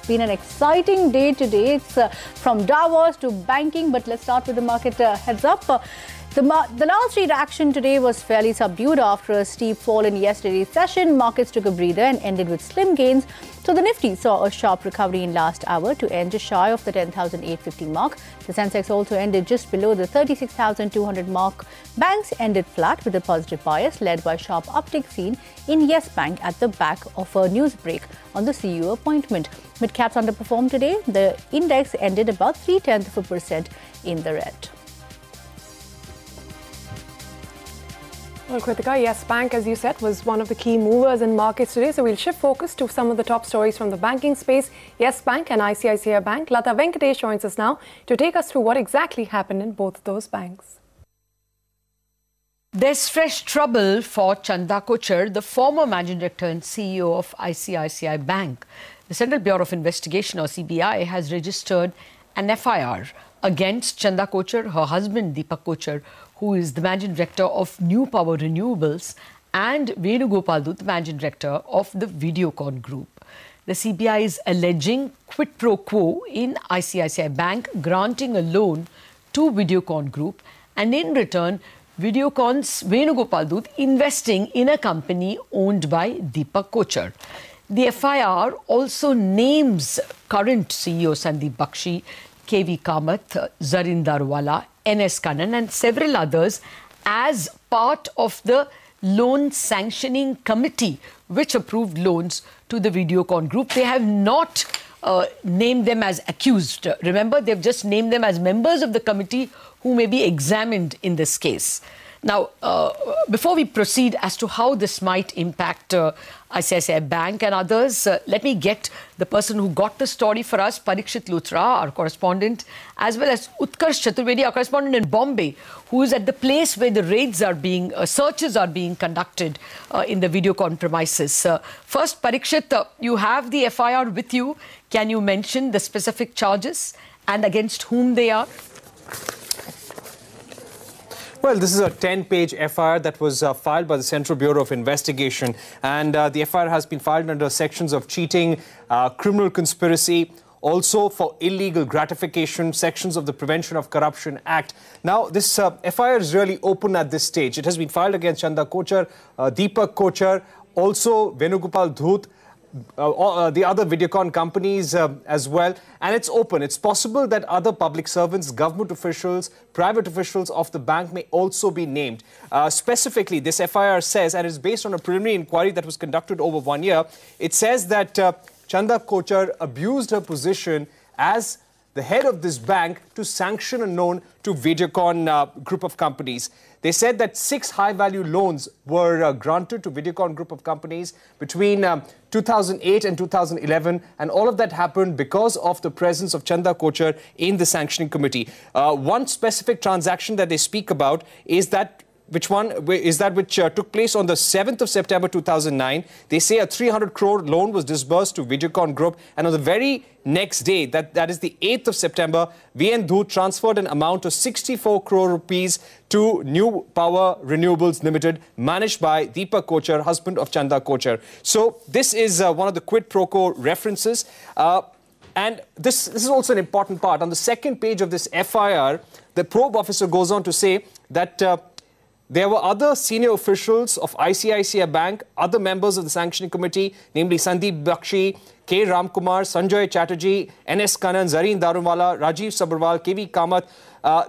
It's been an exciting day today. It's from Davos to banking, but let's start with the market heads up. The last street action today was fairly subdued after a steep fall in yesterday's session. Markets took a breather and ended with slim gains. So the Nifty saw a sharp recovery in last hour to end just shy of the 10,850 mark. The Sensex also ended just below the 36,200 mark. Banks ended flat with a positive bias led by sharp uptick seen in Yes Bank at the back of a news break on the CEO appointment. Mid-caps underperformed today. The index ended about 0.3% in the red. Well, Kritika, Yes Bank, as you said, was one of the key movers in markets today. So we'll shift focus to some of the top stories from the banking space. Yes Bank and ICICI Bank. Lata Venkatesh joins us now to take us through what exactly happened in both those banks. There's fresh trouble for Chanda Kochhar, the former managing director and CEO of ICICI Bank. The Central Bureau of Investigation, or CBI, has registered an F.I.R. against Chanda Kochhar, her husband Deepak Kochhar, who is the managing director of New Power Renewables, and Venugopal Dhoot, the managing director of the Videocon group. The CBI is alleging quid pro quo in ICICI Bank, granting a loan to Videocon group, and in return, Videocon's Venugopal Dhoot investing in a company owned by Deepak Kochhar. The FIR also names current CEO Sandeep Bakshi, KV Kamath, Zareen Darwala, NS Kannan and several others as part of the loan sanctioning committee which approved loans to the Videocon group. They have not named them as accused. Remember, they've just named them as members of the committee who may be examined in this case. Now, before we proceed as to how this might impact ICICI Bank and others, let me get the person who got the story for us, Parikshit Luthra, our correspondent, as well as Utkarsh Chaturvedi, our correspondent in Bombay, who is at the place where the raids are being, searches are being conducted in the Videocon premises. First, Parikshit, you have the FIR with you. Can you mention the specific charges and against whom they are? Well, this is a 10-page FIR that was filed by the Central Bureau of Investigation. And the FIR has been filed under sections of cheating, criminal conspiracy, also for illegal gratification, sections of the Prevention of Corruption Act. Now, this FIR is really open at this stage. It has been filed against Chanda Kochhar, Deepak Kochhar, also Venugopal Dhoot, the other Videocon companies as well, and it's open. It's possible that other public servants, government officials, private officials of the bank may also be named. Specifically, this FIR says, and it's based on a preliminary inquiry that was conducted over 1 year, it says that Chanda Kochhar abused her position as the head of this bank to sanction a loan to Videocon group of companies. They said that 6 high-value loans were granted to Videocon group of companies between 2008 and 2011, and all of that happened because of the presence of Chanda Kochhar in the sanctioning committee. One specific transaction that they speak about is that which took place on the 7th of September 2009. They say a 300 crore loan was disbursed to Videocon Group, and on the very next day, that is the 8th of September, V Dhoot transferred an amount of 64 crore rupees to New Power Renewables Limited, managed by Deepak Kochhar, husband of Chanda Kochhar. So this is one of the quid pro quo references. And this is also an important part. On the second page of this FIR, the probe officer goes on to say that there were other senior officials of ICICI Bank, other members of the sanctioning committee, namely Sandeep Bakshi, K. Ramkumar, Sanjay Chatterjee, NS Kannan, Zareen Darwala, Rajiv Sabharwal, KV Kamath.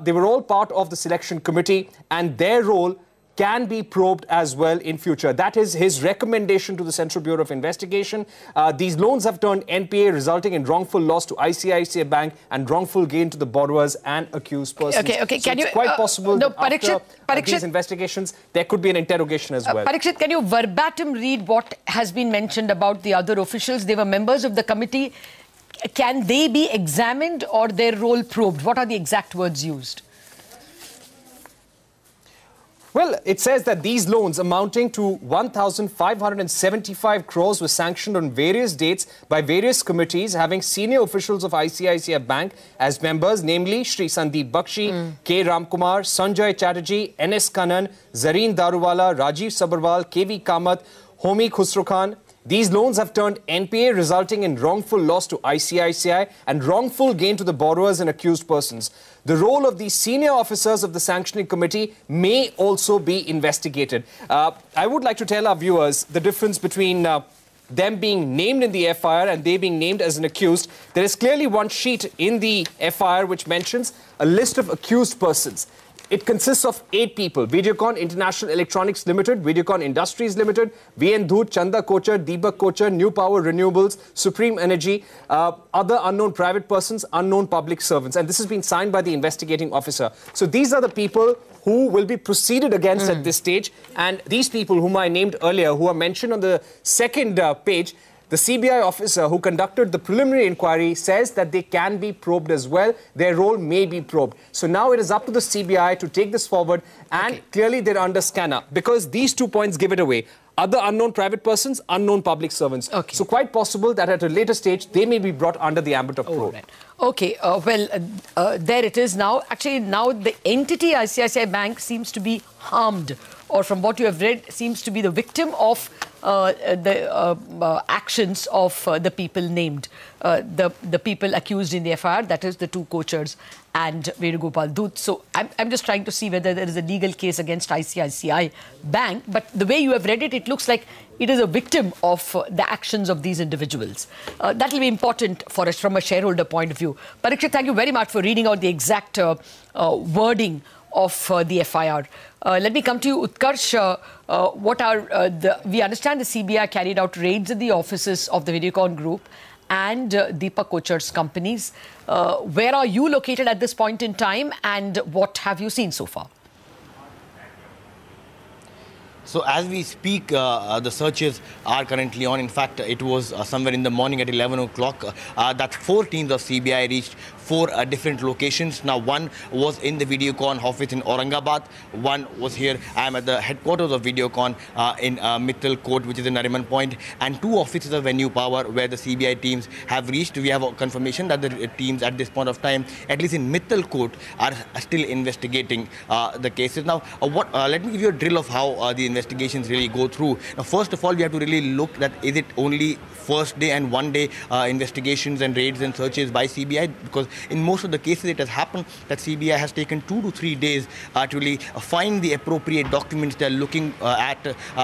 They were all part of the selection committee, and their role can be probed as well in future. That is his recommendation to the Central Bureau of Investigation. These loans have turned NPA, resulting in wrongful loss to ICICI Bank and wrongful gain to the borrowers and accused persons. Okay. So it's quite possible that after these investigations, there could be an interrogation as well. Parikshit, can you verbatim read what has been mentioned about the other officials? They were members of the committee. Can they be examined or their role probed? What are the exact words used? Well, it says that these loans amounting to 1,575 crores were sanctioned on various dates by various committees having senior officials of ICICI Bank as members, namely Shri Sandeep Bakshi, K. Ramkumar, Sanjay Chatterjee, NS Kannan, Zareen Darwala, Rajiv Sabharwal, KV Kamath, Homi Khusro Khan, These loans have turned NPA, resulting in wrongful loss to ICICI and wrongful gain to the borrowers and accused persons. The role of the senior officers of the sanctioning committee may also be investigated. I would like to tell our viewers the difference between them being named in the F.I.R. and they being named as an accused. There is clearly one sheet in the F.I.R. which mentions a list of accused persons. It consists of 8 people: Videocon International Electronics Limited, Videocon Industries Limited, V Dhoot, Chanda Kochhar, Deepak Kochhar, New Power Renewables, Supreme Energy, other unknown private persons, unknown public servants. And this has been signed by the investigating officer. So these are the people who will be proceeded against at this stage. And these people whom I named earlier, who are mentioned on the second page, the CBI officer who conducted the preliminary inquiry says that they can be probed as well. Their role may be probed. So now it is up to the CBI to take this forward, and clearly they're under scanner because these 2 points give it away. Other unknown private persons, unknown public servants. So quite possible that at a later stage, they may be brought under the ambit of probe. Right. Okay, there it is now. Actually, now the entity ICICI Bank seems to be harmed, or from what you have read, seems to be the victim of the actions of the people named, the people accused in the F.I.R., that is the 2 Kochhars and Venugopal Dhoot. So I'm just trying to see whether there is a legal case against ICICI Bank. But the way you have read it, it looks like it is a victim of the actions of these individuals. That will be important for us from a shareholder point of view. Parikshit, thank you very much for reading out the exact wording of the F.I.R. Let me come to you, Utkarsh. We understand the CBI carried out raids in the offices of the Videocon Group and Deepak Kochhar's companies. Where are you located at this point in time, and what have you seen so far? So as we speak, the searches are currently on. In fact, it was somewhere in the morning at 11 o'clock that 4 teams of CBI reached 4 different locations. Now, one was in the Videocon office in Aurangabad. One was here. I am at the headquarters of Videocon in Mittal Court, which is in Nariman Point, and 2 offices of New Power where the CBI teams have reached. We have a confirmation that the teams at this point of time, at least in Mittal Court, are still investigating the cases. Now, let me give you a drill of how the investigations really go through. Now, first of all, we have to really look at, is it only first day and 1 day investigations and raids and searches by CBI? Because in most of the cases it has happened that CBI has taken 2 to 3 days to really find the appropriate documents they're looking at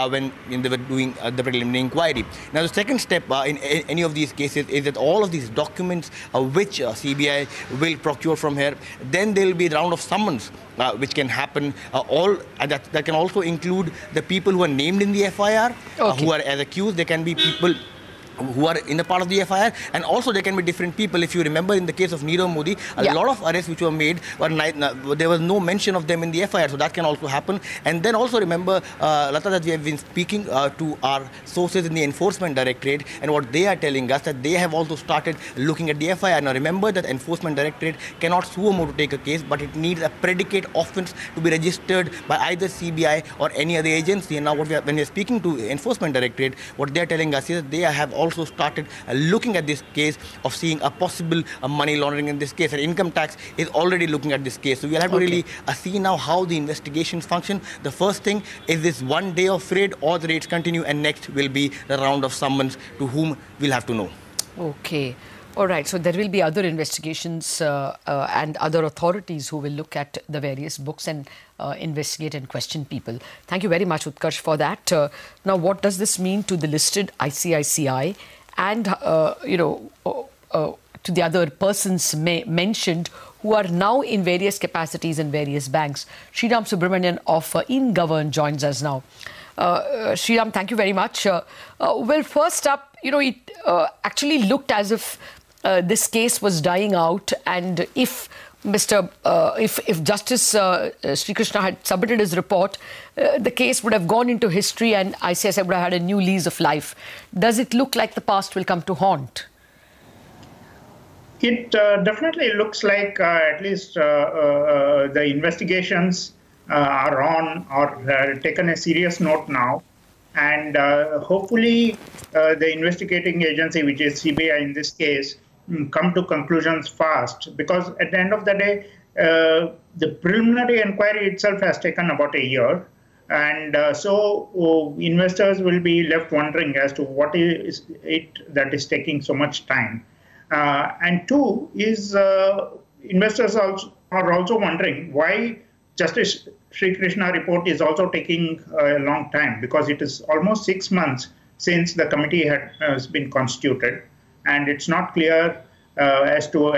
when they were doing the preliminary inquiry. Now, the second step in any of these cases is that all of these documents which CBI will procure from here, then there will be a round of summons which can happen. That can also include the people who are named in the F.I.R. Who are as accused. There can be people who are in the part of the F.I.R. and also there can be different people. If you remember in the case of Nirav Modi, a lot of arrests which were made, there was no mention of them in the F.I.R. So that can also happen. And then also remember, Lata, that we have been speaking to our sources in the Enforcement Directorate, and what they are telling us that they have also started looking at the F.I.R. Now remember that Enforcement Directorate cannot sue more to take a case, but it needs a predicate offence to be registered by either CBI or any other agency. And now when we are speaking to Enforcement Directorate, what they are telling us is that they have also started looking at this case of seeing a possible money laundering in this case, and income tax is already looking at this case. So we'll have to really see now how the investigations function. The first thing is this 1 day of raid, or the raids continue, and next will be the round of summons to whom we'll have to know. Okay. All right, so there will be other investigations and other authorities who will look at the various books and investigate and question people. Thank you very much, Utkarsh, for that. Now, what does this mean to the listed ICICI and, to the other persons mentioned who are now in various capacities in various banks? Sriram Subramanian of InGovern joins us now. Sriram, thank you very much. Well, first up, it actually looked as if this case was dying out, and if Justice Sri Krishna had submitted his report, the case would have gone into history and ICICI would have had a new lease of life. Does it look like the past will come to haunt? It definitely looks like at least the investigations are on or taken a serious note now. And hopefully the investigating agency, which is CBI in this case, come to conclusions fast, because at the end of the day, the preliminary inquiry itself has taken about a year. And so investors will be left wondering as to what is it that is taking so much time. And two is investors are also wondering why Justice Sri Krishna report is also taking a long time, because it is almost 6 months since the committee has been constituted, and it's not clear as to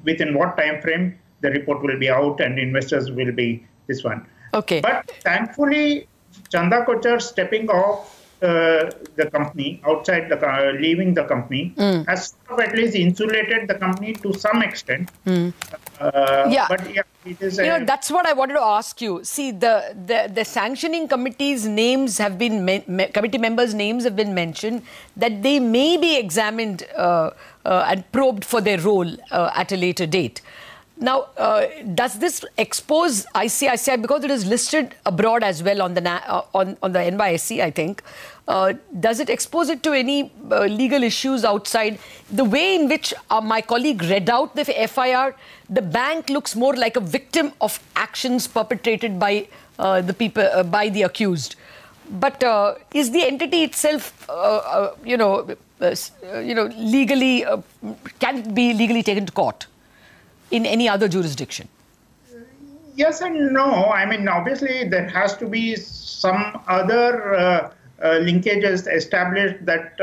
within what time frame the report will be out and investors will be this one. Okay. But thankfully, Chanda Kochhar stepping off the company, outside the leaving the company, has sort of at least insulated the company to some extent. Yeah. But yeah, it is. That's what I wanted to ask you. See, the sanctioning committee's names have been committee members' names have been mentioned, that they may be examined and probed for their role at a later date. Now, does this expose ICICI, because it is listed abroad as well on the NYSE, I think? Does it expose it to any legal issues outside? The way in which my colleague read out the FIR, the bank looks more like a victim of actions perpetrated by the people, by the accused. But is the entity itself, legally, can it be legally taken to court in any other jurisdiction? Yes and no. I mean, obviously, there has to be some other linkages established that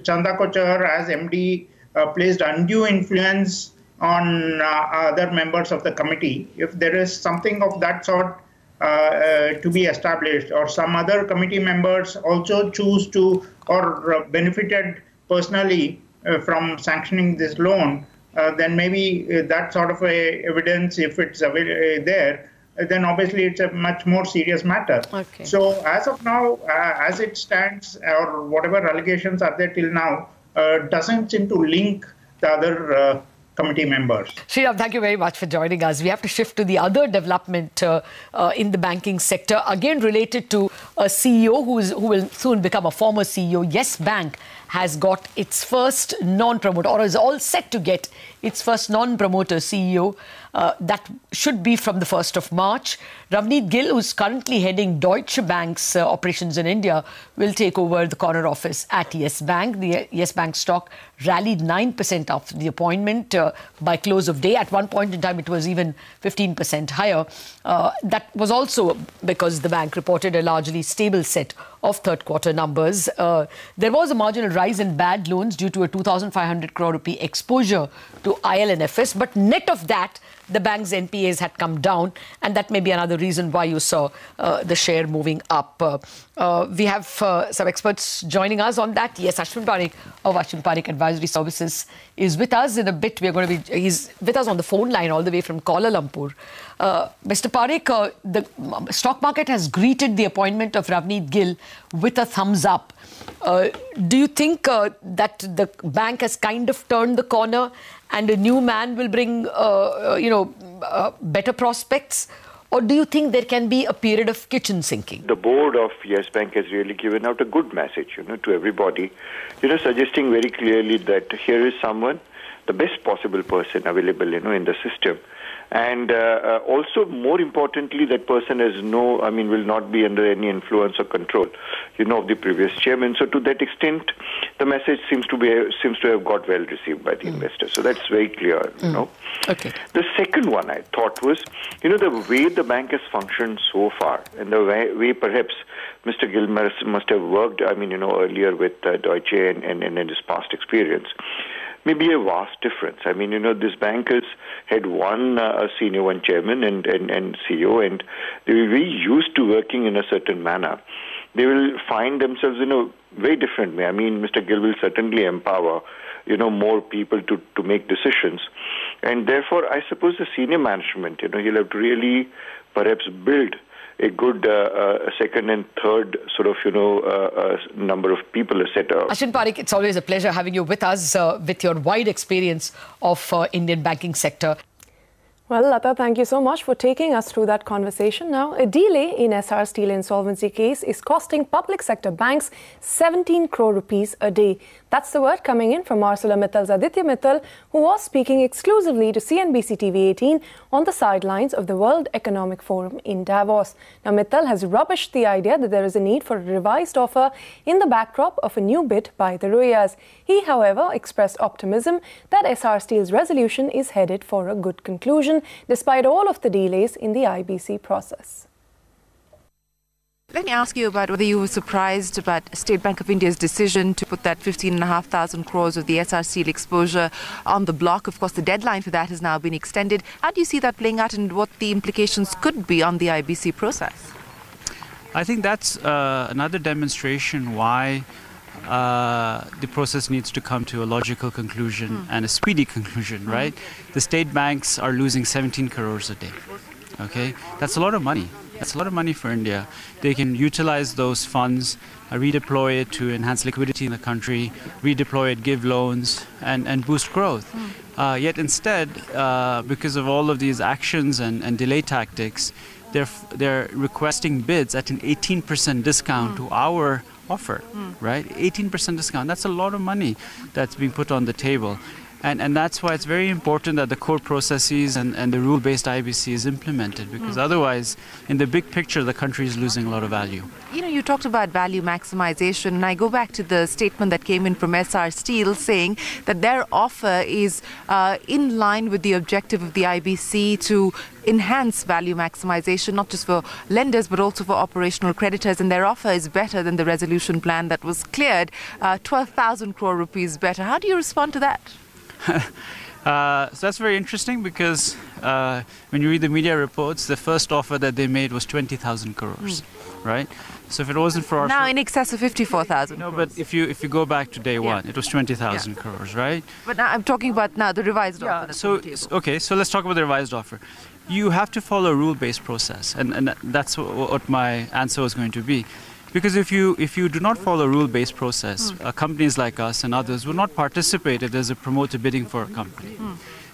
Chanda Kochhar, as MD, placed undue influence on other members of the committee. If there is something of that sort to be established, or some other committee members also choose to or benefited personally from sanctioning this loan, then maybe that sort of evidence, if it's there, then obviously it's a much more serious matter. Okay. So as of now, as it stands, or whatever allegations are there till now, doesn't seem to link the other committee members. Sriram, thank you very much for joining us. We have to shift to the other development in the banking sector, again related to a CEO who will soon become a former CEO. Yes Bank has got its first non-promoter, or is all set to get its first non-promoter CEO. That should be from the 1st of March. Ravneet Gill, who's currently heading Deutsche Bank's operations in India, will take over the corner office at Yes Bank. The Yes Bank stock rallied 9% after the appointment by close of day. At one point in time, it was even 15% higher. That was also because the bank reported a largely stable set of third quarter numbers. There was a marginal rise in bad loans due to a 2,500 crore rupee exposure to IL&FS, but net of that, the bank's NPAs had come down, and that may be another reason why you saw the share moving up. We have some experts joining us on that. Yes, Ashwin Parekh of Ashwin Parekh Advisory Services is with us. In a bit, he's with us on the phone line all the way from Kuala Lumpur. Mr. Parekh, the stock market has greeted the appointment of Ravneet Gill with a thumbs up. Do you think that the bank has kind of turned the corner and a new man will bring, better prospects? Or do you think there can be a period of kitchen sinking? The board of Yes Bank has really given out a good message, to everybody, suggesting very clearly that here is someone, the best possible person available, in the system. And also, more importantly, that person will not be under any influence or control, of the previous chairman. So to that extent, the message seems to have got well received by the investors. So that's very clear, Okay. The second one I thought was, the way the bank has functioned so far, and the way perhaps Mr. Gill must have worked, earlier with Deutsche and in his past experience, maybe a vast difference. This bank has had one senior, one chairman and CEO, and they will be used to working in a certain manner. They will find themselves in a very different way. Mr. Gill will certainly empower, more people to make decisions. And therefore, I suppose the senior management, he'll have to really perhaps build a good second and third sort of, number of people, etc. Ashwin Parekh, it's always a pleasure having you with us with your wide experience of Indian banking sector. Well, Lata, thank you so much for taking us through that conversation. Now, a delay in SR Steel insolvency case is costing public sector banks 17 crore rupees a day. That's the word coming in from ArcelorMittal's Aditya Mittal, who was speaking exclusively to CNBC TV18 on the sidelines of the World Economic Forum in Davos. Now, Mittal has rubbished the idea that there is a need for a revised offer in the backdrop of a new bid by the Ruyas. He, however, expressed optimism that SR Steel's resolution is headed for a good conclusion, despite all of the delays in the IBC process. Let me ask you about whether you were surprised about State Bank of India's decision to put that 15,500 crores of the SR Steel exposure on the block. Of course, the deadline for that has now been extended. How do you see that playing out and what the implications could be on the IBC process? I think that's another demonstration why the process needs to come to a logical conclusion and a speedy conclusion, right? The state banks are losing 17 crores a day. Okay, that's a lot of money. That's a lot of money for India. They can utilize those funds, redeploy it to enhance liquidity in the country, redeploy it, give loans, and boost growth. Yet instead, because of all of these actions and delay tactics, they're requesting bids at an 18% discount to our offer, right? 18% discount. That's a lot of money that's being put on the table. And that's why it's very important that the core processes and the rule-based IBC is implemented, because otherwise, in the big picture, the country is losing a lot of value. You know, you talked about value maximization, and I go back to the statement that came in from SR Steel saying that their offer is in line with the objective of the IBC to enhance value maximization, not just for lenders, but also for operational creditors. And their offer is better than the resolution plan that was cleared, 12,000 crore rupees better. How do you respond to that? So that's very interesting because when you read the media reports, the first offer that they made was 20,000 crores, right? So if it wasn't for our... Now in excess of 54,000 No, but if you go back to day one, it was 20,000 crores, right? But now I'm talking about now the revised offer. So let's talk about the revised offer. You have to follow a rule-based process, and that's what my answer was going to be. Because if you do not follow a rule-based process, companies like us and others will not participate if there's a promoter bidding for a company.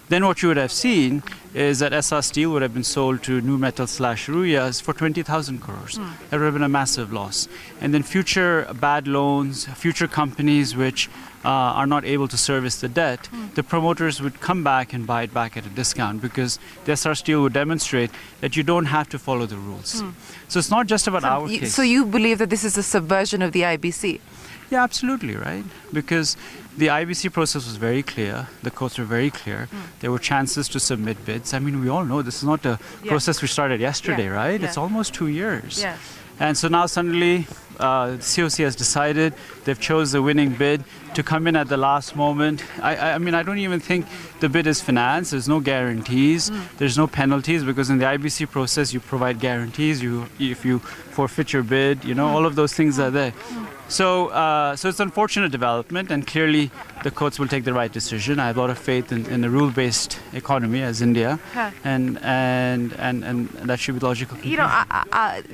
Then what you would have seen is that SR Steel would have been sold to Nu Metal/Ruyas for 20,000 crores. That would have been a massive loss. And then future bad loans, future companies which are not able to service the debt, the promoters would come back and buy it back at a discount, because the SR Steel would demonstrate that you don't have to follow the rules. So it's not just about our case. So you believe that this is a subversion of the IBC? Yeah, absolutely, right? Because the IBC process was very clear. The courts were very clear. There were chances to submit bids. I mean, we all know this is not a process we started yesterday, right? It's almost 2 years. And so now suddenly the COC has decided, they've chose the winning bid to come in at the last moment. I mean, I don't even think the bid is financed. There's no guarantees. There's no penalties, because in the IBC process you provide guarantees. If you forfeit your bid, you know, all of those things are there. So it's an unfortunate development, and clearly the courts will take the right decision. I have a lot of faith in a rule-based economy as India, and that should be logical. You know,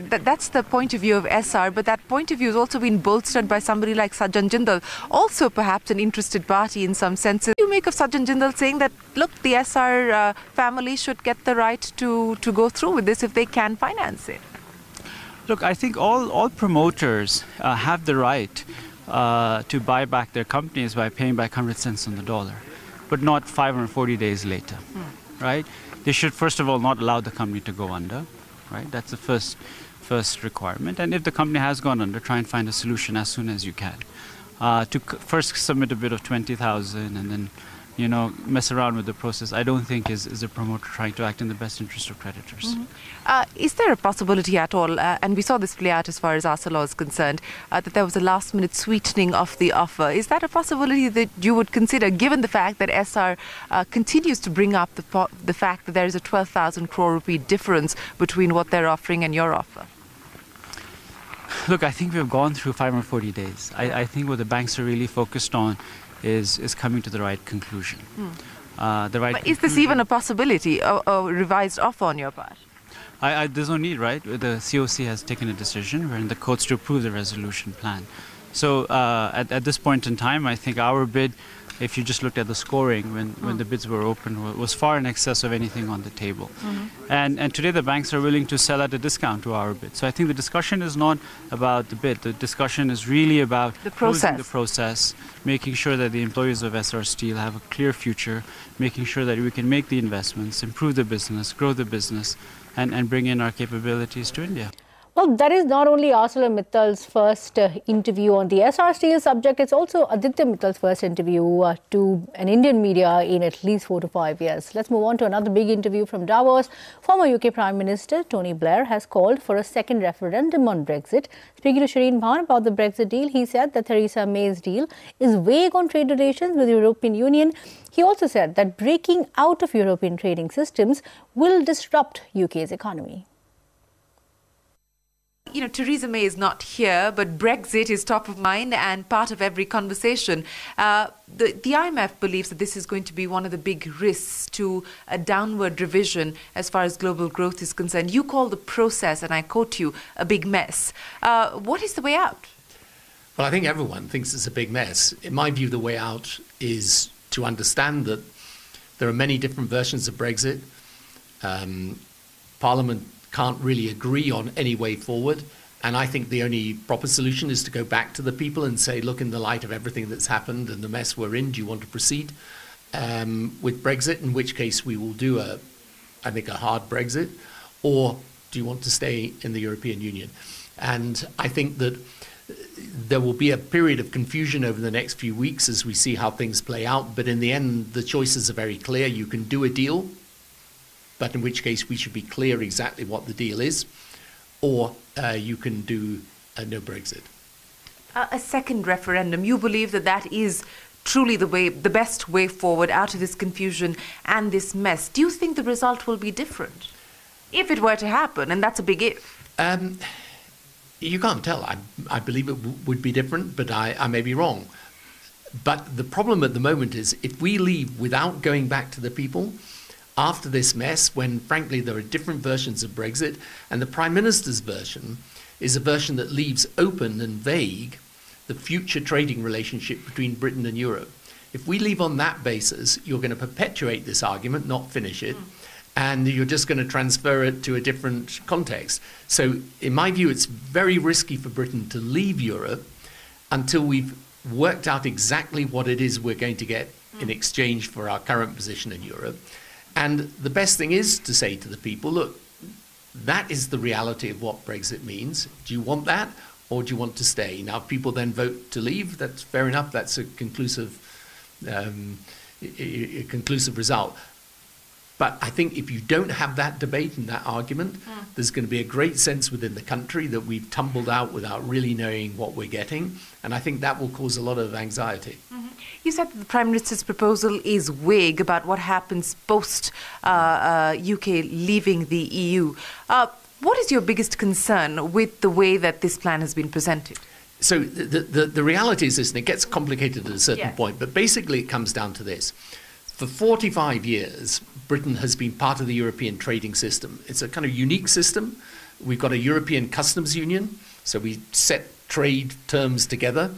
that's the point of view of SR, but that point of view has also been bolstered by somebody like Sajjan Jindal, also perhaps an interested party in some senses. You make of Sajjan Jindal saying that, look, the SR family should get the right to go through with this if they can finance it. Look, I think all promoters have the right to buy back their companies by paying back 100 cents on the dollar, but not 540 days later, right? They should, first of all, not allow the company to go under, right? That's the first requirement. And if the company has gone under, try and find a solution as soon as you can. To first submit a bid of 20,000 and then, you know, mess around with the process, I don't think is a promoter trying to act in the best interest of creditors. Is there a possibility at all, and we saw this play out as far as Arcelor is concerned, that there was a last-minute sweetening of the offer? Is that a possibility that you would consider, given the fact that SR continues to bring up the fact that there is a 12,000 crore rupee difference between what they're offering and your offer? Look, I think we've gone through 540 days. I think what the banks are really focused on is coming to the right conclusion. But is this even a possibility, a revised offer on your part? There's no need, right? The COC has taken a decision. We're in the courts to approve the resolution plan. So at this point in time, I think our bid if you just looked at the scoring when the bids were open, was far in excess of anything on the table. And today the banks are willing to sell at a discount to our bid. So I think the discussion is not about the bid. The discussion is really about closing the process, making sure that the employees of Essar Steel have a clear future, making sure that we can make the investments, improve the business, grow the business, and bring in our capabilities to India. Well, that is not only ArcelorMittal's first interview on the Essar Steel subject, it's also Aditya Mittal's first interview to an Indian media in at least 4 to 5 years. Let's move on to another big interview from Davos. Former UK Prime Minister Tony Blair has called for a second referendum on Brexit. Speaking to Shireen Bhan about the Brexit deal, he said that Theresa May's deal is vague on trade relations with the European Union. He also said that breaking out of European trading systems will disrupt UK's economy. You know, Theresa May is not here, but Brexit is top of mind and part of every conversation. The IMF believes that this is going to be one of the big risks to a downward revision as far as global growth is concerned. You call the process, and I quote you, a big mess. What is the way out? Well, I think everyone thinks it's a big mess. In my view, the way out is to understand that there are many different versions of Brexit. Parliament can't really agree on any way forward. And I think the only proper solution is to go back to the people and say, look, in the light of everything that's happened and the mess we're in, do you want to proceed with Brexit? In which case we will do I think, a hard Brexit. Or do you want to stay in the European Union? And I think that there will be a period of confusion over the next few weeks as we see how things play out. But in the end, the choices are very clear. You can do a deal, but in which case we should be clear exactly what the deal is, or you can do a no Brexit. A second referendum, you believe that that is truly the best way forward out of this confusion and this mess. Do you think the result will be different if it were to happen? And that's a big if. You can't tell. I believe it would be different, but I may be wrong. But the problem at the moment is if we leave without going back to the people, after this mess, when frankly there are different versions of Brexit, and the Prime Minister's version is a version that leaves open and vague the future trading relationship between Britain and Europe. If we leave on that basis, you're going to perpetuate this argument, not finish it, and you're just going to transfer it to a different context. So in my view, it's very risky for Britain to leave Europe until we've worked out exactly what it is we're going to get in exchange for our current position in Europe. And the best thing is to say to the people, look, that is the reality of what Brexit means. Do you want that, or do you want to stay? Now, if people then vote to leave, that's fair enough. That's a conclusive result. But I think if you don't have that debate and that argument, there's going to be a great sense within the country that we've tumbled out without really knowing what we're getting. And I think that will cause a lot of anxiety. You said that the Prime Minister's proposal is vague about what happens post UK leaving the EU. What is your biggest concern with the way that this plan has been presented? So the reality is this, and it gets complicated at a certain point, but basically it comes down to this. For 45 years, Britain has been part of the European trading system. It's a kind of unique system. We've got a European customs union, so we set trade terms together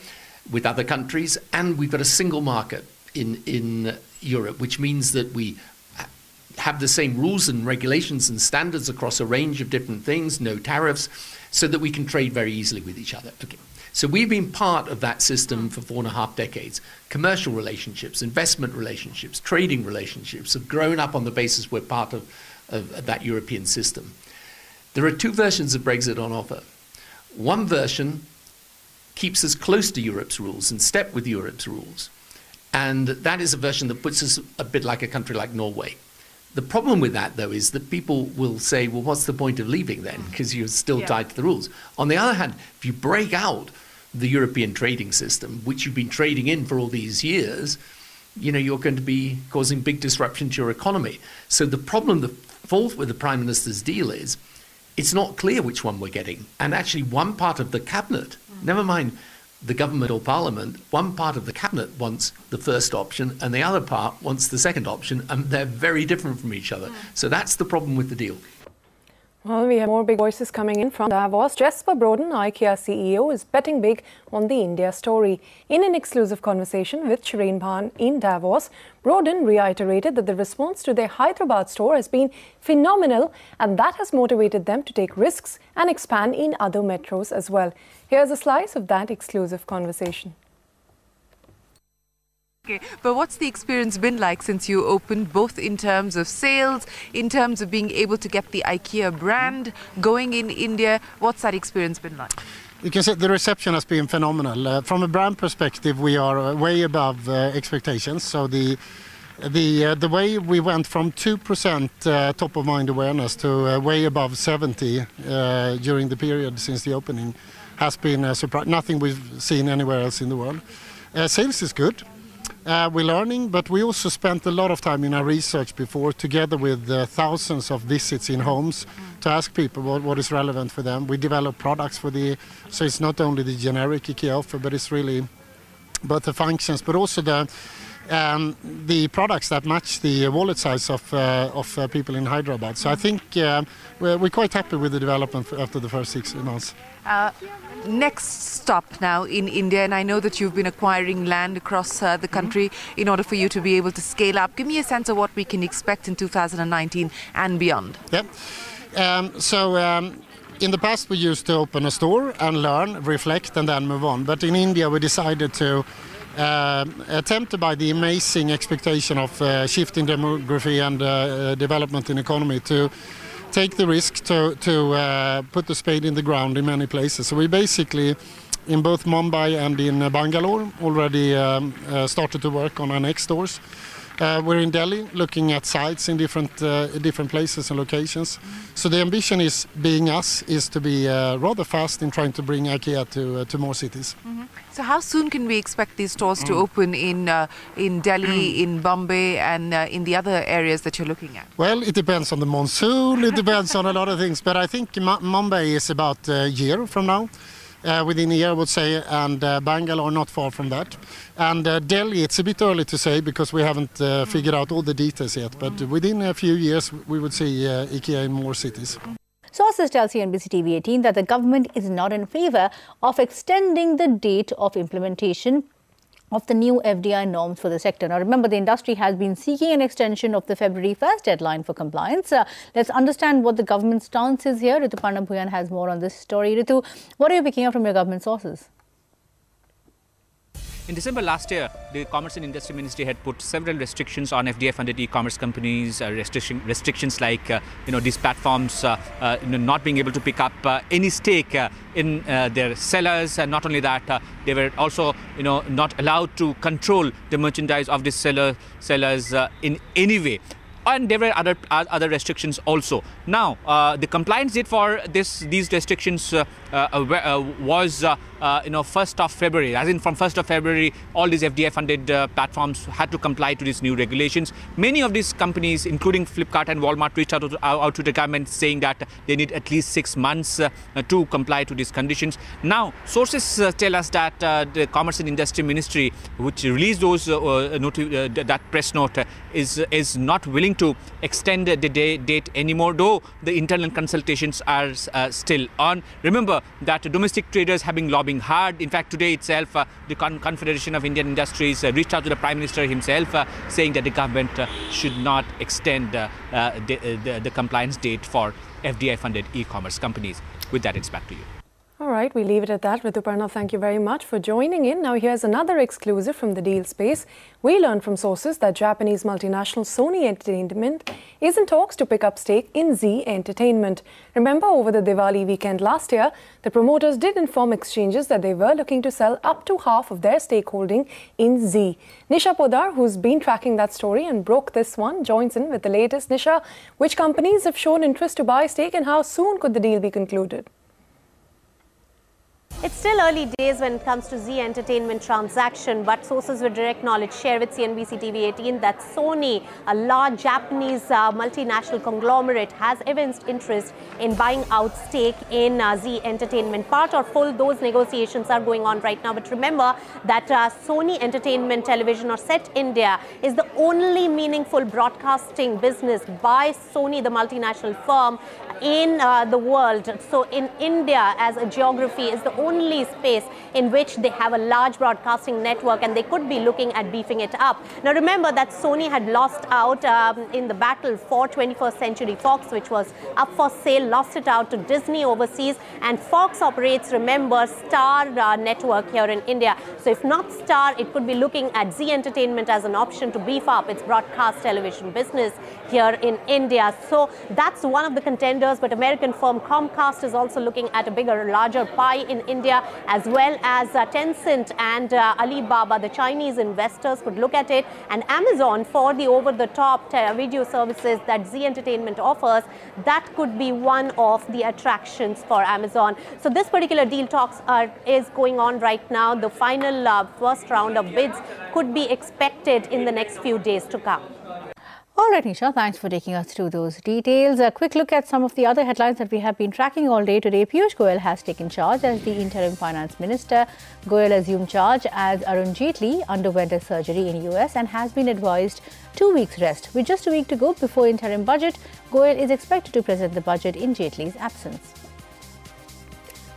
with other countries, and we've got a single market in Europe, which means that we have the same rules and regulations and standards across a range of different things, no tariffs, so that we can trade very easily with each other. Okay. So we've been part of that system for 4.5 decades. Commercial relationships, investment relationships, trading relationships have grown up on the basis we're part of that European system. There are two versions of Brexit on offer. One version keeps us close to Europe's rules, in step with Europe's rules. And that is a version that puts us a bit like a country like Norway. The problem with that, though, is that people will say, well, what's the point of leaving then? Because you're still tied to the rules. On the other hand, if you break out the European trading system, which you've been trading in for all these years, you know, you're going to be causing big disruption to your economy. So the problem, the fault with the Prime Minister's deal is it's not clear which one we're getting. And actually one part of the cabinet, never mind the government or parliament, one part of the cabinet wants the first option and the other part wants the second option, and they're very different from each other. So that's the problem with the deal. Well, we have more big voices coming in from Davos. Jesper Brodin, IKEA CEO, is betting big on the India story. In an exclusive conversation with Shireen Bhan in Davos, Brodin reiterated that the response to their Hyderabad store has been phenomenal, and that has motivated them to take risks and expand in other metros as well. Here's a slice of that exclusive conversation. Okay, but what's the experience been like since you opened, both in terms of sales, in terms of being able to get the IKEA brand going in India? What's that experience been like? You can say the reception has been phenomenal. From a brand perspective, we are way above expectations. So the way we went from 2% top of mind awareness to way above 70% during the period since the opening has been a surprise. Nothing we've seen anywhere else in the world. Sales is good. We're learning, but we also spent a lot of time in our research before, together with thousands of visits in homes, to ask people what is relevant for them. We develop products for so it's not only the generic IKEA offer, but it's really both the functions, but also the products that match the wallet size of people in Hyderabad. So I think we're quite happy with the development after the first 6 months. Next stop now in India, and I know that you've been acquiring land across the country in order for you to be able to scale up. Give me a sense of what we can expect in 2019 and beyond. Yeah. In the past we used to open a store and learn, reflect and then move on. But in India we decided to tempted by the amazing expectation of shift in demography and development in economy, to take the risk to put the spade in the ground in many places. So we basically, in both Mumbai and in Bangalore, already started to work on our next stores. We're in Delhi looking at sites in different places and locations. So the ambition is to be rather fast in trying to bring IKEA to more cities. Mm-hmm. So how soon can we expect these stores to open in Delhi, in Bombay and in the other areas that you're looking at? Well, it depends on the monsoon, it depends on a lot of things, but I think Mumbai is about a year from now. Within a year, I would say, and Bangalore not far from that. And Delhi, it's a bit early to say because we haven't figured out all the details yet, but within a few years we would see IKEA in more cities. Sources tell CNBC TV 18 that the government is not in favour of extending the date of implementation of the new FDI norms for the sector. Now, remember, the industry has been seeking an extension of the February 1st deadline for compliance. Let's understand what the government stance is here. Ritu Pandam has more on this story. Ritu, what are you picking up from your government sources? In December last year, the Commerce and Industry Ministry had put several restrictions on FDI-funded e-commerce companies, restrictions like these platforms not being able to pick up any stake in their sellers. And not only that, they were also not allowed to control the merchandise of these sellers in any way. And there were other restrictions also. Now, the compliance date for these restrictions was 1st of February. As in, from 1st of February, all these FDI-funded platforms had to comply to these new regulations. Many of these companies, including Flipkart and Walmart, reached out to the government saying that they need at least 6 months to comply to these conditions. Now, sources tell us that the Commerce and Industry Ministry, which released those that press note, is not willing to extend the date anymore, though the internal consultations are still on. Remember that domestic traders have been lobbying hard. In fact, today itself, the Confederation of Indian Industries reached out to the Prime Minister himself, saying that the government should not extend the compliance date for FDI-funded e-commerce companies. With that, it's back to you. All right, we leave it at that. Ritu Pranav, thank you very much for joining in. Now here's another exclusive from the deal space. We learned from sources that Japanese multinational Sony Entertainment is in talks to pick up stake in Z Entertainment. Remember, over the Diwali weekend last year, the promoters did inform exchanges that they were looking to sell up to half of their stakeholding in Z. Nisha Podar, who's been tracking that story and broke this one, joins in with the latest. Nisha, which companies have shown interest to buy stake and how soon could the deal be concluded? It's still early days when it comes to Z Entertainment transaction, but sources with direct knowledge share with CNBC TV 18 that Sony, a large Japanese multinational conglomerate, has evinced interest in buying out stake in Z Entertainment. Part or full, those negotiations are going on right now. But remember that Sony Entertainment Television, or Set India, is the only meaningful broadcasting business by Sony, the multinational firm, in the world. So in India as a geography is the only space in which they have a large broadcasting network, and they could be looking at beefing it up. Now remember that Sony had lost out in the battle for 21st Century Fox, which was up for sale, lost it out to Disney overseas, and Fox operates, remember, Star network here in India. So if not Star, it could be looking at Zee Entertainment as an option to beef up its broadcast television business here in India. So that's one of the contenders, but American firm Comcast is also looking at a bigger, larger pie in India, as well as Tencent and Alibaba. The Chinese investors could look at it, and Amazon for the over-the-top video services that Zee Entertainment offers. That could be one of the attractions for Amazon. So this particular deal talks is going on right now. The final first round of bids could be expected in the next few days to come. All right, Nisha, thanks for taking us through those details. A quick look at some of the other headlines that we have been tracking all day today. Piyush Goyal has taken charge as the interim finance minister. Goyal assumed charge as Arun Jaitley underwent a surgery in US and has been advised 2 weeks rest. With just a week to go before interim budget, Goyal is expected to present the budget in Jaitley's absence.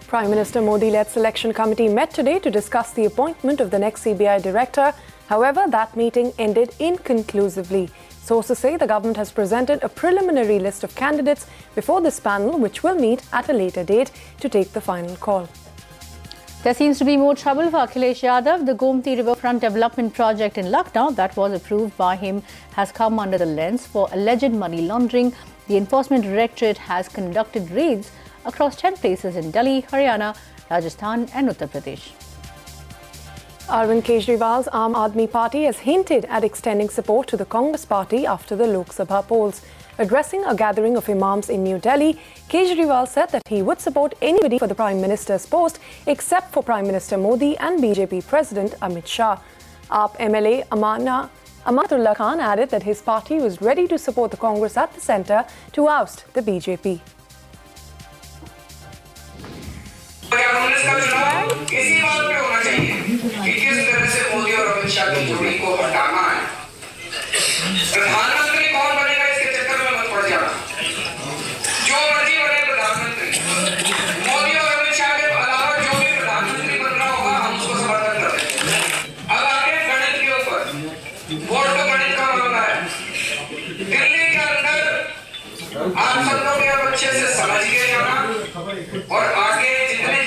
Prime Minister Modi-led selection committee met today to discuss the appointment of the next CBI director. However, that meeting ended inconclusively. Sources say the government has presented a preliminary list of candidates before this panel, which will meet at a later date to take the final call. There seems to be more trouble for Akhilesh Yadav. The Gomti Riverfront Development Project in Lucknow that was approved by him has come under the lens for alleged money laundering. The Enforcement Directorate has conducted raids across 10 places in Delhi, Haryana, Rajasthan and Uttar Pradesh. Arvind Kejriwal's Aam Aadmi Party has hinted at extending support to the Congress Party after the Lok Sabha polls. Addressing a gathering of imams in New Delhi, Kejriwal said that he would support anybody for the Prime Minister's post except for Prime Minister Modi and BJP President Amit Shah. AAP MLA Amatullah Khan added that his party was ready to support the Congress at the centre to oust the BJP. Congress का चुनाव इसी बात पे होना चाहिए कि किस तरह से मोदी और अमित शाह की जोड़ी को हटाना है। प्रधानमंत्री कौन बनेगा इसके चक्कर में मत पड़ जाना। जो मर्जी बने प्रधानमंत्री, मोदी और अमित शाह के अलावा जो भी प्रधानमंत्री बन रहा होगा हम उसको समर्थन करेंगे। अब आगे गणित के ऊपर, वोट तो गणित का मामला है। दिल्ली के अंदर आप सब लोग ये अच्छे से समझ के जाना और आगे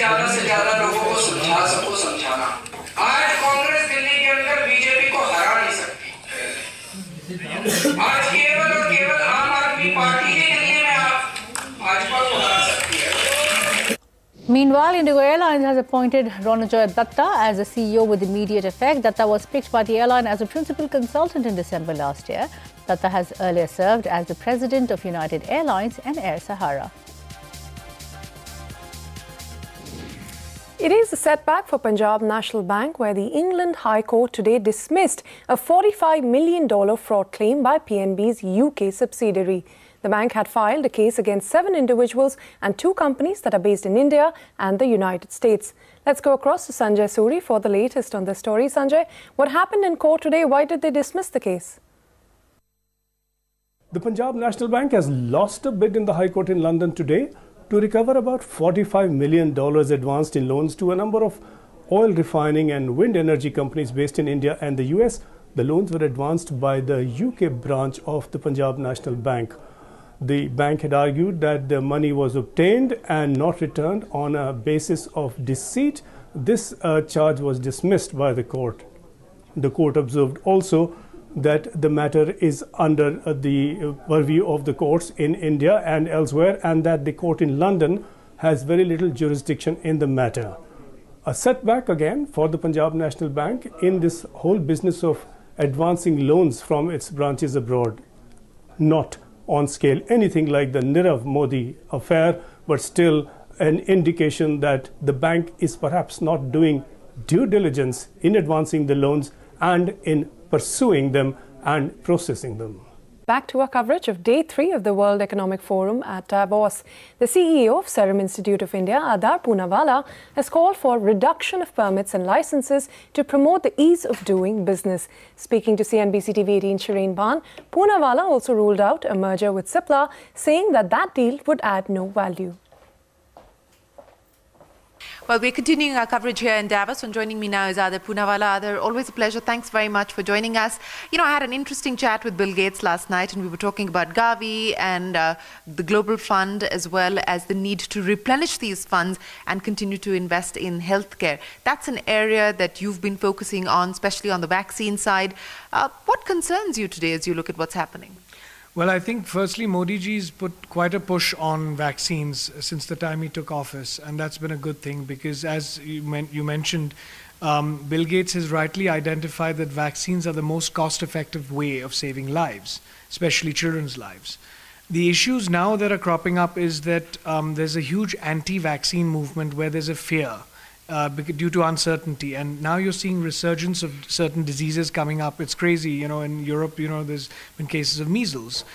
ज्यादा से ज्यादा लोगों को समझा सको समझाना। आज कांग्रेस दिल्ली के अंदर बीजेपी को हरा नहीं सकती। आज केवल और केवल आम आदमी पार्टी ही दिल्ली में भाजपा को हरा सकती है। Meanwhile, Indigo Airlines has appointed Ronojoy Datta as the CEO with immediate effect. Datta was picked by the airline as a principal consultant in December last year. Datta has earlier served as the president of United Airlines and Air Sahara. It is a setback for Punjab National Bank, where the England High Court today dismissed a $45 million fraud claim by PNB's UK subsidiary. The bank had filed a case against 7 individuals and 2 companies that are based in India and the United States. Let's go across to Sanjay Suri for the latest on this story. Sanjay, what happened in court today? Why did they dismiss the case? The Punjab National Bank has lost a bid in the High Court in London today to recover about $45 million advanced in loans to a number of oil refining and wind energy companies based in India and the US. The loans were advanced by the UK branch of the Punjab National Bank. The bank had argued that the money was obtained and not returned on a basis of deceit. This charge was dismissed by the court. The court observed also that the matter is under the purview of the courts in India and elsewhere, and that the court in London has very little jurisdiction in the matter. A setback again for the Punjab National Bank in this whole business of advancing loans from its branches abroad. Not on scale anything like the Nirav Modi affair, but still an indication that the bank is perhaps not doing due diligence in advancing the loans and in pursuing them and processing them. Back to our coverage of Day 3 of the World Economic Forum at Davos. The CEO of Serum Institute of India, Adar Poonawalla, has called for reduction of permits and licenses to promote the ease of doing business. Speaking to CNBC TV 18 Shireen Bhan, Poonawalla also ruled out a merger with Cipla, saying that deal would add no value. Well, we're continuing our coverage here in Davos, and joining me now is Adar Poonawalla. Adar, always a pleasure. Thanks very much for joining us. You know, I had an interesting chat with Bill Gates last night, and we were talking about Gavi and the Global Fund, as well as the need to replenish these funds and continue to invest in healthcare. That's an area that you've been focusing on, especially on the vaccine side. What concerns you today as you look at what's happening? Well, I think firstly, Modi ji's put quite a push on vaccines since the time he took office, and that's been a good thing because, as you mentioned, Bill Gates has rightly identified that vaccines are the most cost-effective way of saving lives, especially children's lives. The issues now that are cropping up is that there's a huge anti-vaccine movement where there's a fear due to uncertainty, and now you're seeing resurgence of certain diseases coming up. It's crazy, you know, in Europe, you know, there's been cases of measles,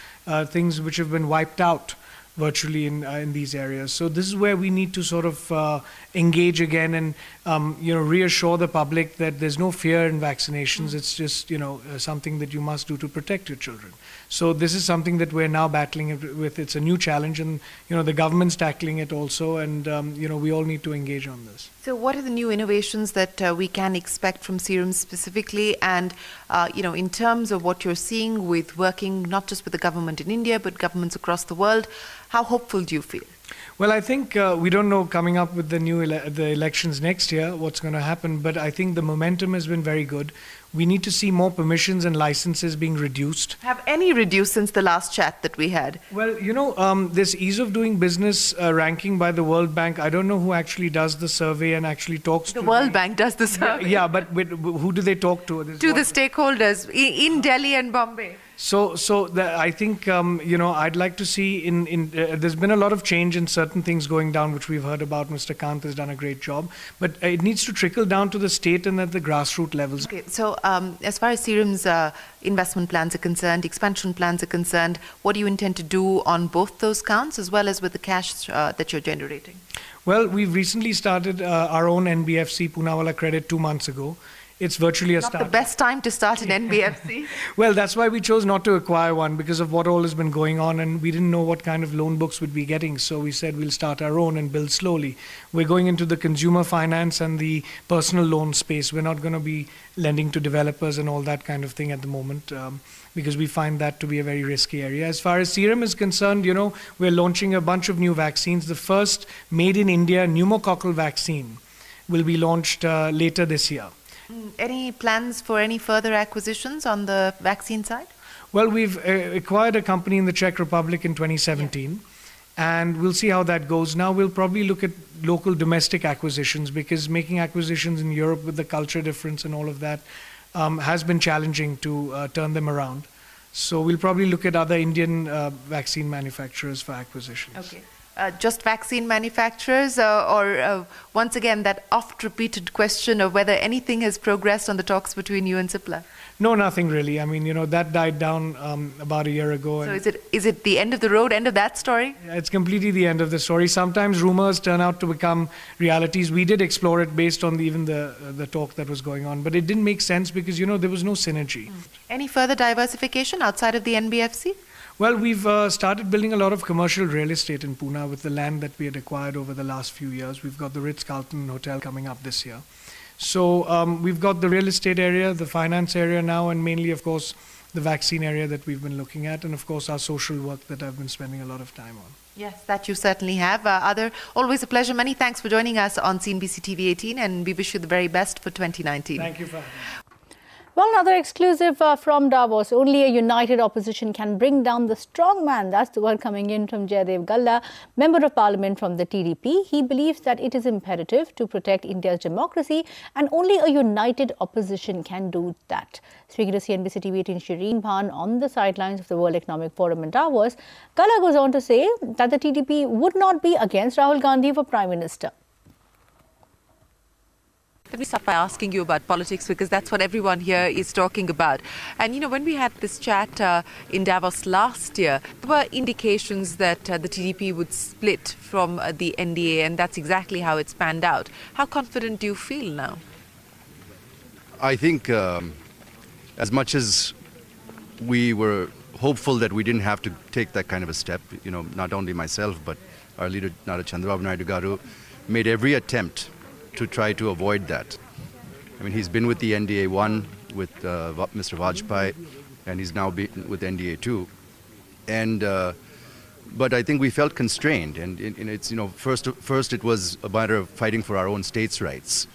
things which have been wiped out virtually in these areas. So this is where we need to sort of engage again and you know, reassure the public that there's no fear in vaccinations. It's just, you know, something that you must do to protect your children. So this is something that we're now battling with. It's a new challenge, and you know, the government's tackling it also, and you know, we all need to engage on this. So what are the new innovations that we can expect from Serum specifically, and you know, in terms of what you're seeing with working not just with the government in India but governments across the world, how hopeful do you feel? Well, I think we don't know coming up with the elections next year what's going to happen, but I think the momentum has been very good. We need to see more permissions and licenses being reduced. Have any reduced since the last chat that we had? Well, you know, this ease of doing business ranking by the World Bank, I don't know who actually does the survey and actually talks to the World Bank does the survey. Yeah, but who do they talk to? To the stakeholders in Delhi and Bombay. So I think, you know, I'd like to see there's been a lot of change in certain things going down, which we've heard about. Mr. Kant has done a great job, but it needs to trickle down to the state and at the grassroots levels. Okay, so as far as Serum's investment plans are concerned, expansion plans are concerned, what do you intend to do on both those counts as well as with the cash that you're generating? Well, we've recently started our own NBFC, Poonawalla Credit, 2 months ago. It's virtually a start. Not the best time to start an NBFC. Well, that's why we chose not to acquire one, because of what all has been going on, and we didn't know what kind of loan books we'd be getting. So we said we'll start our own and build slowly. We're going into the consumer finance and the personal loan space. We're not going to be lending to developers and all that kind of thing at the moment, because we find that to be a very risky area. As far as Serum is concerned, you know, we're launching a bunch of new vaccines. The first made in India pneumococcal vaccine will be launched later this year. Any plans for any further acquisitions on the vaccine side? Well, we've acquired a company in the Czech Republic in 2017, and we'll see how that goes. Now we'll probably look at local domestic acquisitions, because making acquisitions in Europe with the culture difference and all of that has been challenging to turn them around. So we'll probably look at other Indian vaccine manufacturers for acquisitions. Okay. Just vaccine manufacturers, or once again that oft-repeated question of whether anything has progressed on the talks between you and Cipla? No, nothing really. I mean, you know, that died down about a year ago. So is it the end of the road, end of that story? It's completely the end of the story. Sometimes rumors turn out to become realities. We did explore it based on even the talk that was going on, but it didn't make sense because, you know, there was no synergy. Any further diversification outside of the NBFC? Well, we've started building a lot of commercial real estate in Pune with the land that we had acquired over the last few years. We've got the Ritz-Carlton Hotel coming up this year. So we've got the real estate area, the finance area now, and mainly, of course, the vaccine area that we've been looking at, and, of course, our social work that I've been spending a lot of time on. Yes, that you certainly have. Adar, always a pleasure. Many thanks for joining us on CNBC TV 18, and we wish you the very best for 2019. Thank you for having me. Well, another exclusive from Davos. Only a united opposition can bring down the strong man. That's the word coming in from Jaidev Galla, Member of Parliament from the TDP. He believes that it is imperative to protect India's democracy, and only a united opposition can do that. Speaking to CNBC TV 18 Shireen Bhan on the sidelines of the World Economic Forum in Davos, Galla goes on to say that the TDP would not be against Rahul Gandhi for Prime Minister. let me start by asking you about politics, because that's what everyone here is talking about. And, you know, when we had this chat in Davos last year, there were indications that the TDP would split from the NDA, and that's exactly how it's panned out. How confident do you feel now? I think as much as we were hopeful that we didn't have to take that kind of a step, you know, not only myself, but our leader, Nara Chandrababu Naidu Garu, made every attempt to try to avoid that. I mean, he's been with the NDA 1 with Mr. Vajpayee, and he's now with NDA 2. And but I think we felt constrained, and it's, you know, first it was a matter of fighting for our own states' rights.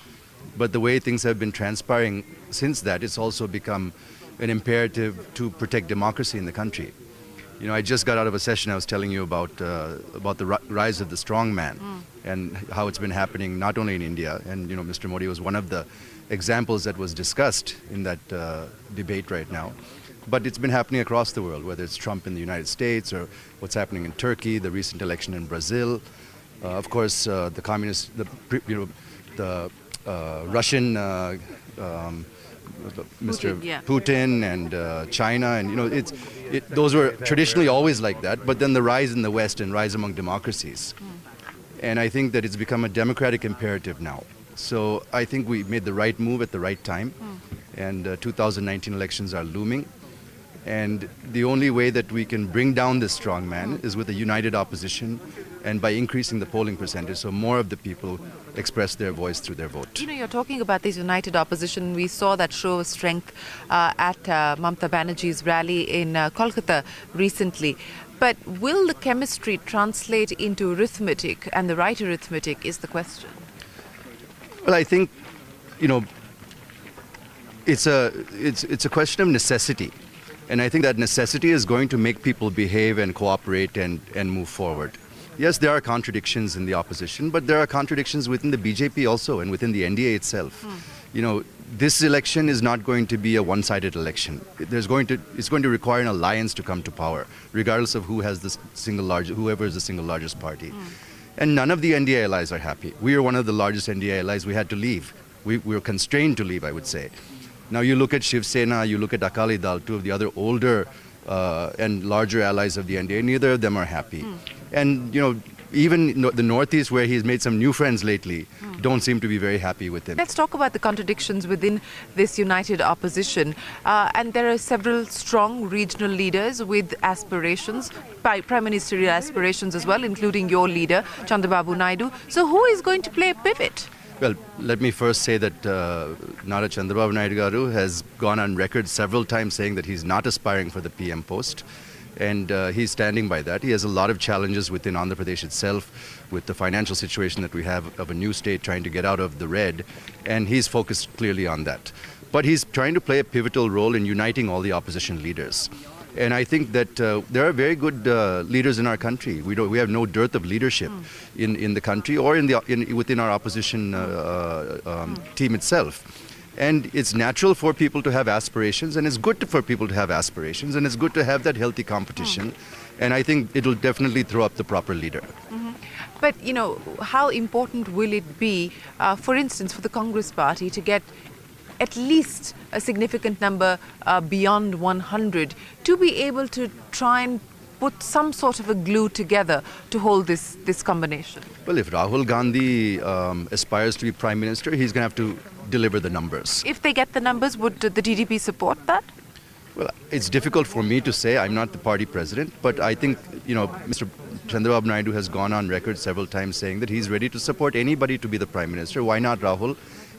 But the way things have been transpiring since that, it's also become an imperative to protect democracy in the country. You know, I just got out of a session I was telling you about the rise of the strong man and how it's been happening not only in India, and, you know, Mr. Modi was one of the examples that was discussed in that debate right now. But it's been happening across the world, whether it's Trump in the United States or what's happening in Turkey, the recent election in Brazil, of course, the communist, the Russian Mr. Putin and China, and, you know, those were traditionally always like that, but then the rise in the West and rise among democracies. And I think that it's become a democratic imperative now. So I think we made the right move at the right time, and 2019 elections are looming. And the only way that we can bring down this strong man is with a united opposition and by increasing the polling percentage, so more of the people express their voice through their vote. You know, you're talking about this united opposition. We saw that show of strength at Mamata Banerjee's rally in Kolkata recently. But will the chemistry translate into arithmetic, and the right arithmetic is the question? Well, I think, you know, it's a question of necessity. And I think that necessity is going to make people behave and cooperate and move forward. Yes, there are contradictions in the opposition, but there are contradictions within the BJP also and within the NDA itself. You know, this election is not going to be a one-sided election. It's going to require an alliance to come to power, regardless of whoever is the single largest party. And none of the NDA allies are happy. We are one of the largest NDA allies. We had to leave. We were constrained to leave, I would say. Now you look at Shiv Sena, you look at Akali Dal, two of the other older and larger allies of the NDA, neither of them are happy. And, you know, even the Northeast, where he's made some new friends lately, don't seem to be very happy with him. Let's talk about the contradictions within this united opposition. And there are several strong regional leaders with aspirations, prime ministerial aspirations as well, including your leader, Chandrababu Naidu. So who is going to play a pivot? Well, let me first say that Nara Chandrababu Naidu Garu has gone on record several times saying that he's not aspiring for the PM post. And he's standing by that. He has a lot of challenges within Andhra Pradesh itself, with the financial situation that we have of a new state trying to get out of the red. And he's focused clearly on that. But he's trying to play a pivotal role in uniting all the opposition leaders. And I think that there are very good leaders in our country. We have no dearth of leadership in the country or within our opposition team itself. And it's natural for people to have aspirations, and it's good for people to have aspirations, and it's good to have that healthy competition. And I think it'll definitely throw up the proper leader. But, you know, how important will it be, for instance, for the Congress party to get at least a significant number beyond 100 to be able to try and put some sort of a glue together to hold this combination? Well, if Rahul Gandhi aspires to be Prime Minister, he's going to have to deliver the numbers. If they get the numbers, would the TDP support that? Well, it's difficult for me to say. I'm not the party president, but I think, you know, Mr. Chandrababu Naidu has gone on record several times saying that he's ready to support anybody to be the Prime Minister. Why not Rahul?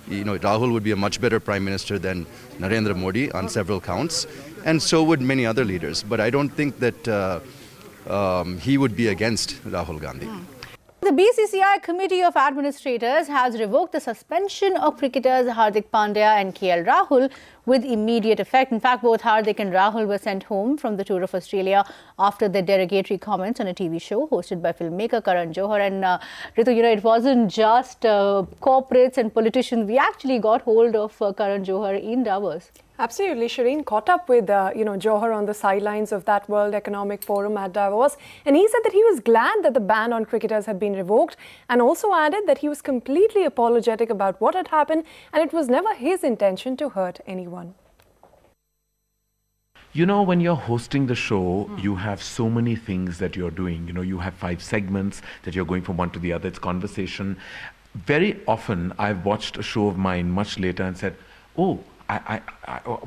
You know, Rahul would be a much better Prime Minister than Narendra Modi on several counts, and so would many other leaders. But I don't think that he would be against Rahul Gandhi. The BCCI Committee of Administrators has revoked the suspension of cricketers Hardik Pandya and KL Rahul with immediate effect. In fact, both Hardik and Rahul were sent home from the tour of Australia after their derogatory comments on a TV show hosted by filmmaker Karan Johar. And Ritu, you know, it wasn't just corporates and politicians. We actually got hold of Karan Johar in Davos. Absolutely. Shireen caught up with, Johar on the sidelines of that World Economic Forum at Davos. And he said that he was glad that the ban on cricketers had been revoked, and also added that he was completely apologetic about what had happened and it was never his intention to hurt anyone. You know, when you're hosting the show, you have so many things that you're doing. You know, you have 5 segments that you're going from one to the other. It's conversation. Very often, I've watched a show of mine much later and said, oh,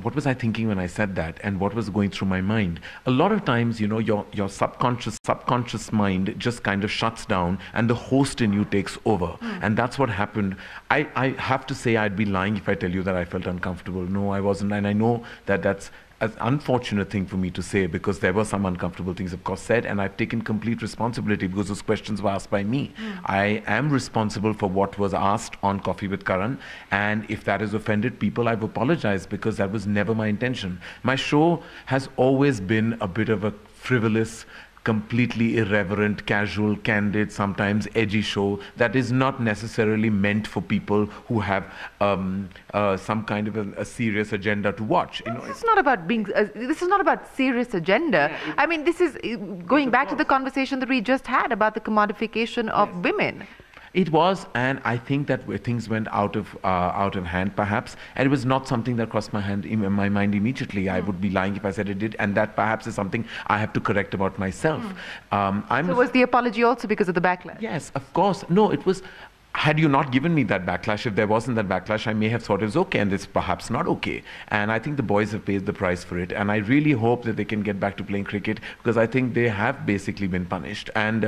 what was I thinking when I said that, and what was going through my mind? A lot of times, you know, your subconscious mind just kind of shuts down and the host in you takes over. And that's what happened. I have to say I'd be lying if I tell you that I felt uncomfortable. No, I wasn't. And I know that that's an unfortunate thing for me to say, because there were some uncomfortable things, of course, said, and I've taken complete responsibility because those questions were asked by me. I am responsible for what was asked on Coffee with Karan, and if that has offended people, I've apologized, because that was never my intention. My show has always been a bit of a frivolous, completely irreverent, casual, candid, sometimes edgy show that is not necessarily meant for people who have some kind of a serious agenda to watch. You know, this is not about being. This is not about serious agenda. Yeah, I mean, this is going back to the conversation that we just had about the commodification of women. It was, and I think that things went out of hand, perhaps, and it was not something that crossed my mind immediately. I would be lying if I said it did, and that perhaps is something I have to correct about myself. So was the apology also because of the backlash? Yes, of course. No, it was. Had you not given me that backlash, if there wasn't that backlash, I may have thought it was okay, and it's perhaps not okay. And I think the boys have paid the price for it, and I really hope that they can get back to playing cricket, because I think they have basically been punished, and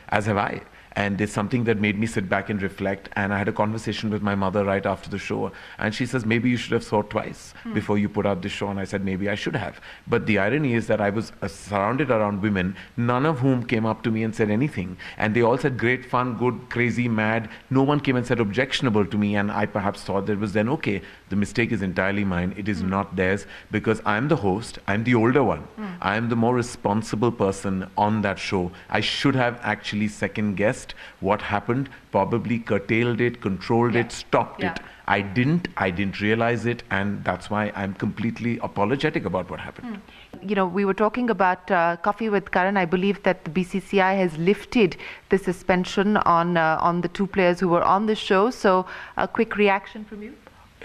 as have I. And it's something that made me sit back and reflect. And I had a conversation with my mother right after the show. And she says, maybe you should have thought twice before you put out this show. And I said, maybe I should have. But the irony is that I was surrounded around women, none of whom came up to me and said anything. And they all said, great fun, good, crazy, mad. No one came and said objectionable to me. And I perhaps thought that it was then, okay, the mistake is entirely mine. It is not theirs, because I'm the host. I'm the older one. I am the more responsible person on that show. I should have actually second-guessed what happened, probably curtailed it, controlled it, stopped it. I didn't realize it, and that's why I'm completely apologetic about what happened. You know, we were talking about Coffee with Karan. I believe that the BCCI has lifted the suspension on the 2 players who were on the show. So a quick reaction from you?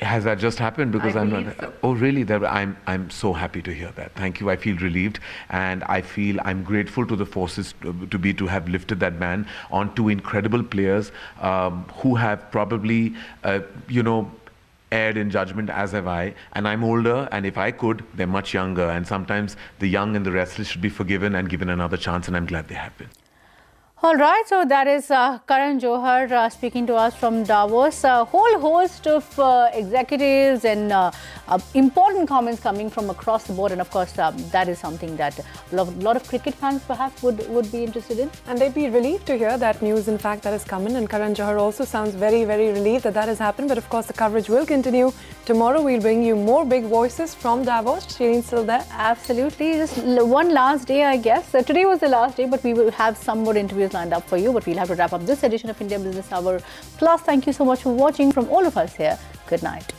Has that just happened? Because I'm not. So. Oh, really? I'm so happy to hear that. Thank you. I feel relieved, and I feel I'm grateful to the forces to have lifted that ban on 2 incredible players who have probably erred in judgment, as have I. And I'm older, and if I could, they're much younger. And sometimes the young and the restless should be forgiven and given another chance, and I'm glad they have been. All right, so that is Karan Johar speaking to us from Davos. A whole host of executives and important comments coming from across the board. And of course, that is something that a lot of cricket fans perhaps would be interested in. And they'd be relieved to hear that news, in fact, that has come in. And Karan Johar also sounds very, very relieved that has happened. But of course, the coverage will continue. Tomorrow, we'll bring you more big voices from Davos. Shireen's still there? Absolutely. Just one last day, I guess. Today was the last day, but we will have some more interviews lined up for you, but we'll have to wrap up this edition of India Business Hour. Plus, thank you so much for watching from all of us here. Good night.